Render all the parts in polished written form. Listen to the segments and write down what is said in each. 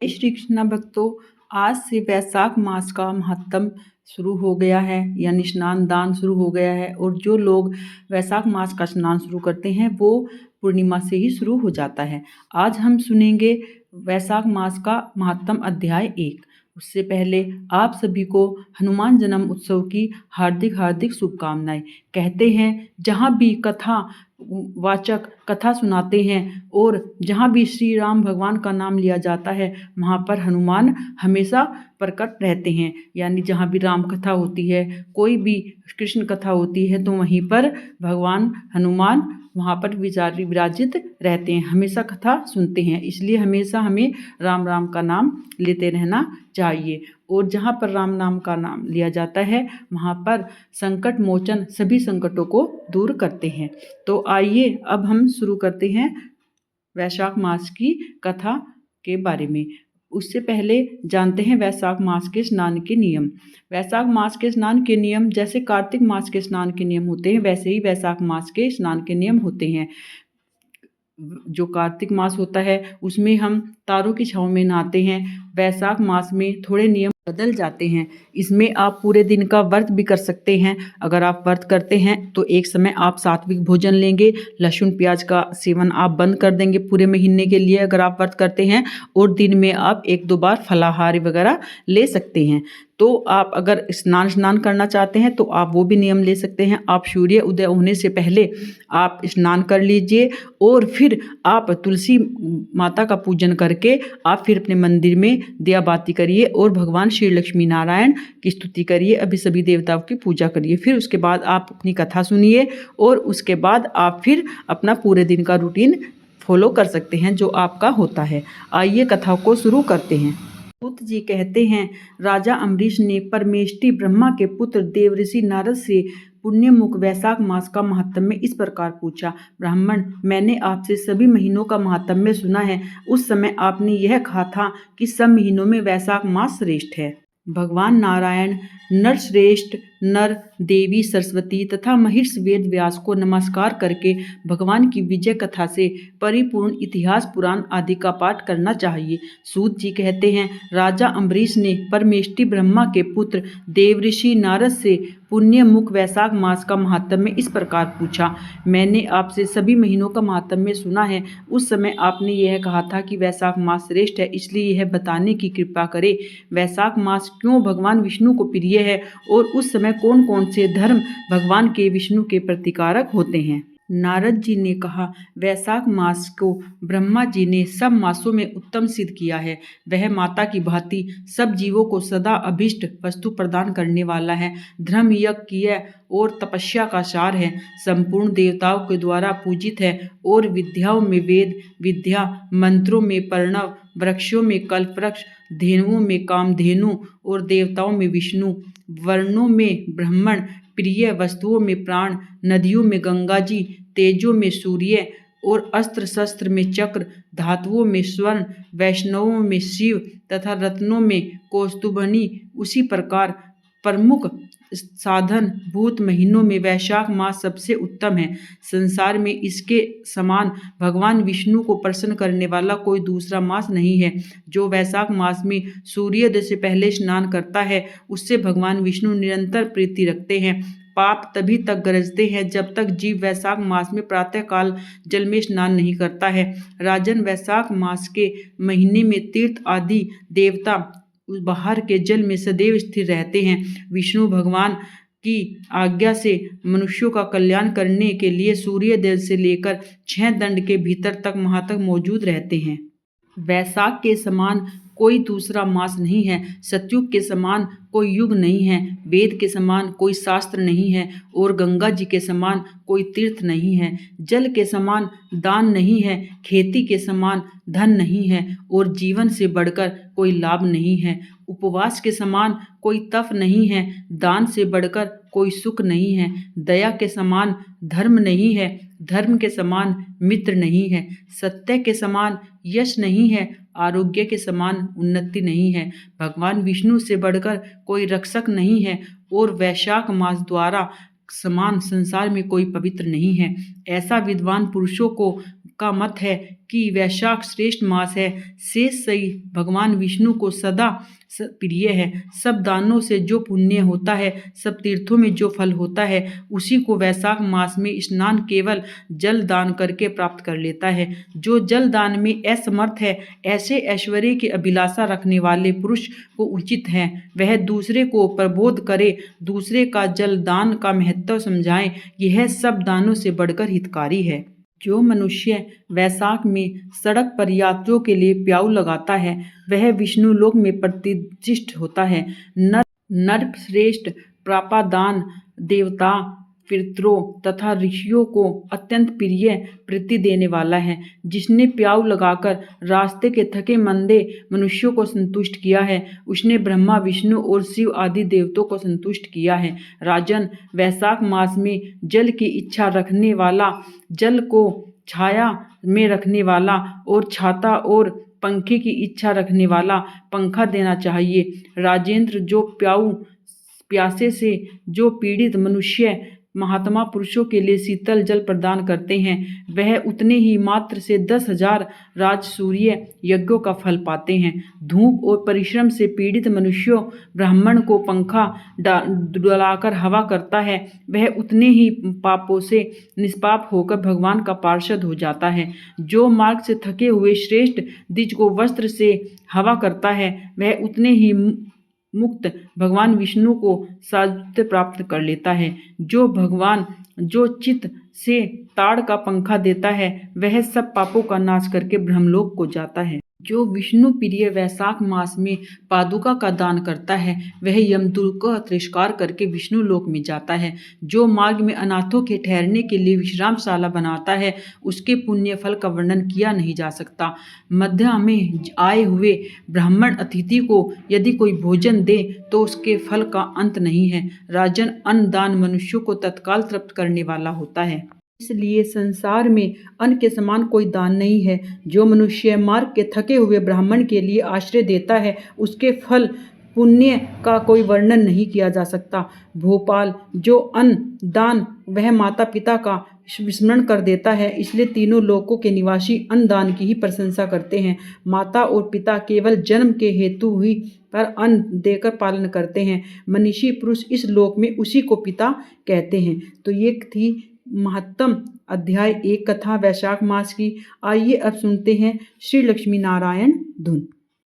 श्री कृष्णा भक्तों, आज से वैशाख मास का महत्तम शुरू हो गया है, यानी स्नान दान शुरू हो गया है। और जो लोग वैशाख मास का स्नान शुरू करते हैं वो पूर्णिमा से ही शुरू हो जाता है। आज हम सुनेंगे वैशाख मास का महत्तम अध्याय 1। उससे पहले आप सभी को हनुमान जन्म उत्सव की हार्दिक हार्दिक शुभकामनाएं। कहते हैं जहाँ भी कथा वाचक कथा सुनाते हैं और जहाँ भी श्री राम भगवान का नाम लिया जाता है वहाँ पर हनुमान हमेशा प्रकट रहते हैं। यानी जहाँ भी राम कथा होती है, कोई भी कृष्ण कथा होती है, तो वहीं पर भगवान हनुमान वहाँ पर विराजित रहते हैं, हमेशा कथा सुनते हैं। इसलिए हमेशा हमें राम राम का नाम लेते रहना चाहिए। और जहाँ पर राम नाम का नाम लिया जाता है वहाँ पर संकट मोचन सभी संकटों को दूर करते हैं। तो आइए अब हम शुरू करते हैं वैशाख मास की कथा के बारे में। उससे पहले जानते हैं वैशाख मास के स्नान के नियम। वैशाख मास के स्नान के नियम जैसे कार्तिक मास के स्नान के नियम होते हैं, वैसे ही वैशाख मास के स्नान के नियम होते हैं। जो कार्तिक मास होता है उसमें हम तारों की छाँव में नहाते हैं। वैशाख मास में थोड़े नियम बदल जाते हैं। इसमें आप पूरे दिन का व्रत भी कर सकते हैं। अगर आप व्रत करते हैं तो एक समय आप सात्विक भोजन लेंगे, लहसुन प्याज का सेवन आप बंद कर देंगे पूरे महीने के लिए अगर आप व्रत करते हैं। और दिन में आप 1-2 बार फलाहारी वगैरह ले सकते हैं। तो आप अगर स्नान करना चाहते हैं तो आप वो भी नियम ले सकते हैं। आप सूर्य उदय होने से पहले आप स्नान कर लीजिए और फिर आप तुलसी माता का पूजन करके आप फिर अपने मंदिर में दिया बाती करिए और भगवान श्री लक्ष्मी नारायण की स्तुति करिए, अभी सभी देवताओं की पूजा करिए। फिर उसके बाद आप अपनी कथा सुनिए और उसके बाद आप फिर अपना पूरे दिन का रूटीन फॉलो कर सकते हैं जो आपका होता है। आइए कथा को शुरू करते हैं। सूत जी कहते हैं, राजा अम्बरीश ने परमेष्टि ब्रह्मा के पुत्र देवऋषि नारद से पुण्यमुख वैशाख मास का महात्म्य इस प्रकार पूछा। ब्राह्मण, मैंने आपसे सभी महीनों का महात्म्य सुना है। उस समय आपने यह कहा था कि सब महीनों में वैशाख मास श्रेष्ठ है। भगवान नारायण नरश्रेष्ठ नर, देवी सरस्वती तथा महिर्षि वेद व्यास को नमस्कार करके भगवान की विजय कथा से परिपूर्ण इतिहास पुराण आदि का पाठ करना चाहिए। सूत जी कहते हैं, राजा अम्बरीश ने परमेष्टि ब्रह्मा के पुत्र देवऋषि नारद से पुण्य मुख वैशाख मास का महात्म्य इस प्रकार पूछा। मैंने आपसे सभी महीनों का महात्म्य सुना है। उस समय आपने यह कहा था कि वैशाख मास श्रेष्ठ है, इसलिए यह बताने की कृपा करें वैशाख मास क्यों भगवान विष्णु को प्रिय है और उस समय कौन कौन से धर्म भगवान के विष्णु के प्रतिकारक होते हैं। नारद जी ने कहा, वैशाख मास को ब्रह्मा जी ने सब मासों में उत्तम सिद्ध किया है। वह माता की भांति सब जीवों को सदा अभिष्ट वस्तु प्रदान करने वाला है। धर्म यज्ञ और तपस्या का सार है। संपूर्ण देवताओं के द्वारा पूजित है और विद्याओं में वेद विद्या, मंत्रों में प्रणव, वृक्षों में कल्पवृक्ष, धेनुओं में कामधेनु और देवताओं में विष्णु, वर्णों में ब्राह्मण, प्रिय वस्तुओं में प्राण, नदियों में गंगा जी, तेजों में सूर्य और अस्त्र शस्त्र में चक्र, धातुओं में स्वर्ण, वैष्णवों में शिव तथा रत्नों में कौस्तुभनी। उसी प्रकार प्रमुख साधन भूत महीनों में वैशाख मास सबसे उत्तम है। संसार में इसके समान भगवान विष्णु को प्रसन्न करने वाला कोई दूसरा मास नहीं है। जो वैशाख मास में सूर्योदय से पहले स्नान करता है उससे भगवान विष्णु निरंतर प्रीति रखते हैं। पाप तभी तक गरजते हैं जब तक जीव वैशाख मास में प्रातःकाल जल में स्नान नहीं करता है। राजन, वैशाख मास के महीने में तीर्थ आदि देवता उस बाहर के जल में सदैव स्थिर रहते हैं। विष्णु भगवान की आज्ञा से मनुष्यों का कल्याण करने के लिए सूर्योदय से लेकर 6 दंड के भीतर तक वहाँ तक मौजूद रहते हैं। वैशाख के समान कोई दूसरा मास नहीं है। सतयुग के समान कोई युग नहीं है। वेद के समान कोई शास्त्र नहीं है और गंगा जी के समान कोई तीर्थ नहीं है। जल के समान दान नहीं है, खेती के समान धन नहीं है और जीवन से बढ़कर कोई लाभ नहीं है। उपवास के समान कोई तप नहीं है, दान से बढ़कर कोई सुख नहीं है। दया के समान धर्म नहीं है, धर्म के समान मित्र नहीं है। सत्य के समान यश नहीं है, आरोग्य के समान उन्नति नहीं है। भगवान विष्णु से बढ़कर कोई रक्षक नहीं है और वैशाख मास द्वारा समान संसार में कोई पवित्र नहीं है। ऐसा विद्वान पुरुषों को का मत है कि वैशाख श्रेष्ठ मास है। शेष सही भगवान विष्णु को सदा प्रिय है। सब दानों से जो पुण्य होता है, सब तीर्थों में जो फल होता है, उसी को वैशाख मास में स्नान केवल जल दान करके प्राप्त कर लेता है। जो जल दान में असमर्थ है, ऐसे ऐश्वर्य की अभिलाषा रखने वाले पुरुष को उचित है वह दूसरे को प्रबोध करे, दूसरे का जल दान का महत्व समझाए। यह सब दानों से बढ़कर हितकारी है। जो मनुष्य वैशाख में सड़क पर यात्रियों के लिए प्याऊ लगाता है, वह विष्णु लोक में प्रतिष्ठित होता है। नरश्रेष्ठ प्रापादान देवता, पितरों तथा ऋषियों को अत्यंत प्रिय प्रीति देने वाला है। जिसने प्याऊ लगाकर रास्ते के थके मंदे मनुष्यों को संतुष्ट किया है, उसने ब्रह्मा, विष्णु और शिव आदि देवताओं को संतुष्ट किया है। राजन, वैशाख मास में जल की इच्छा रखने वाला जल को छाया में रखने वाला और छाता और पंखे की इच्छा रखने वाला पंखा देना चाहिए। राजेंद्र, जो प्यासे से जो पीड़ित मनुष्य महात्मा पुरुषों के लिए शीतल जल प्रदान करते हैं, वह उतने ही मात्र से 10,000 राजसूय यज्ञों का फल पाते हैं। धूप और परिश्रम से पीड़ित मनुष्यों ब्राह्मण को पंखा डुलाकर हवा करता है, वह उतने ही पापों से निष्पाप होकर भगवान का पार्षद हो जाता है। जो मार्ग से थके हुए श्रेष्ठ द्विज को वस्त्र से हवा करता है, वह उतने ही मुक्त भगवान विष्णु को सायुज्य प्राप्त कर लेता है। जो चित्त से ताड़ का पंखा देता है, वह सब पापों का नाश करके ब्रह्मलोक को जाता है। जो विष्णु प्रिय वैशाख मास में पादुका का दान करता है, वह यमदूत का तिरस्कार करके विष्णु लोक में जाता है। जो मार्ग में अनाथों के ठहरने के लिए विश्रामशाला बनाता है, उसके पुण्य फल का वर्णन किया नहीं जा सकता। मध्य में आए हुए ब्राह्मण अतिथि को यदि कोई भोजन दे तो उसके फल का अंत नहीं है। राजन, अन्न दान मनुष्यों को तत्काल तृप्त करने वाला होता है। इसलिए संसार में अन्न के समान कोई दान नहीं है। जो मनुष्य मार्ग के थके हुए ब्राह्मण के लिए आश्रय देता है, उसके फल पुण्य का कोई वर्णन नहीं किया जा सकता। भोपाल, जो अन्न दान वह माता पिता का स्मरण कर देता है, इसलिए तीनों लोकों के निवासी अन्न दान की ही प्रशंसा करते हैं। माता और पिता केवल जन्म के हेतु ही पर अन्न देकर पालन करते हैं। मनीषी पुरुष इस लोक में उसी को पिता कहते हैं। तो ये थी महत्तम अध्याय 1 कथा वैशाख मास की। आइए अब सुनते हैं श्री लक्ष्मी नारायण धुन।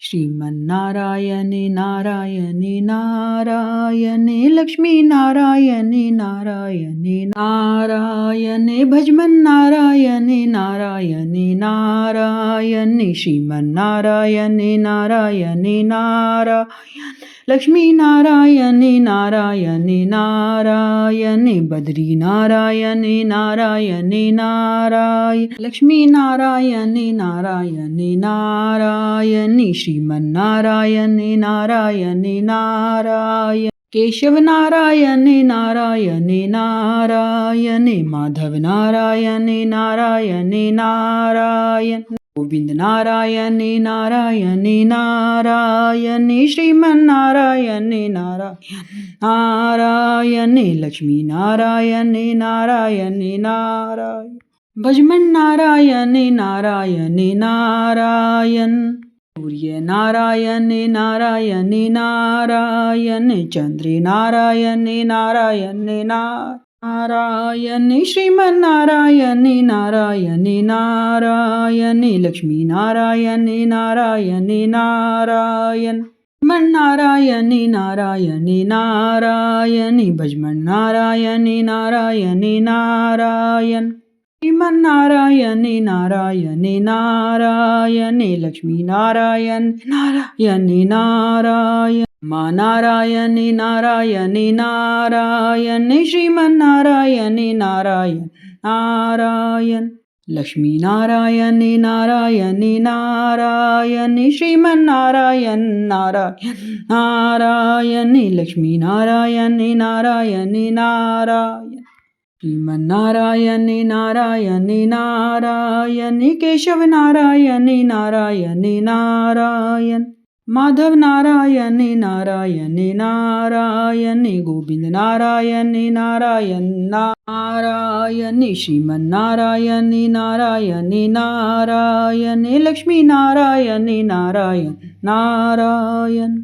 श्रीमन्नारायणे नारायणे नारायणे लक्ष्मी नारायणे नारायणे नारायणे भजमन नारायणे नारायणे नारायणे श्रीमन्नारायणे नारायणे नारायण लक्ष्मी नारायणे नारायणे नारायणे बद्री नारायणे नारायणे नारायण लक्ष्मी नारायणे नारायणे नारायणे श्रीमन्नारायणे नारायणे नारायण केशव नारायणे नारायणे नारायणे माधव नारायणे नारायणे नारायण गोविंद नारायणे नारायणे नारायणे श्रीमन्नारायणे नारायण नारायणे लक्ष्मी नारायणे नारायणे नारायण भजमन नारायणे नारायणे नारायण सूर्य नारायणे नारायणे नारायणे चंद्रे नारायणे नारायणे नारायणे श्रीमन्नारायणे नारायणे नारायणे लक्ष्मी नारायणे नारायणे नारायण नारायणे नारायणे नारायणे भजमन नारायणे नारायणे नारायण श्रीमन्नारायणे नारायणे नारायणे लक्ष्मी नारायण नारायणे नारायण मा नारायणे नारायणे नारायणे श्रीमन्नारायणे नारायण नारायण लक्ष्मी नारायणे नारायणे नारायणे श्रीमन्नारायण नारायण नारायणे लक्ष्मी नारायणे नारायणे नारायण श्रीमन्नारायणे नारायणे नारायणे केशव नारायणे नारायणे नारायण माधव नारायण नारायण नारायण गोविंद नारायण नारायण नारायण श्रीमन नारायण नारायण नारायण लक्ष्मी नारायण नारायण नारायण।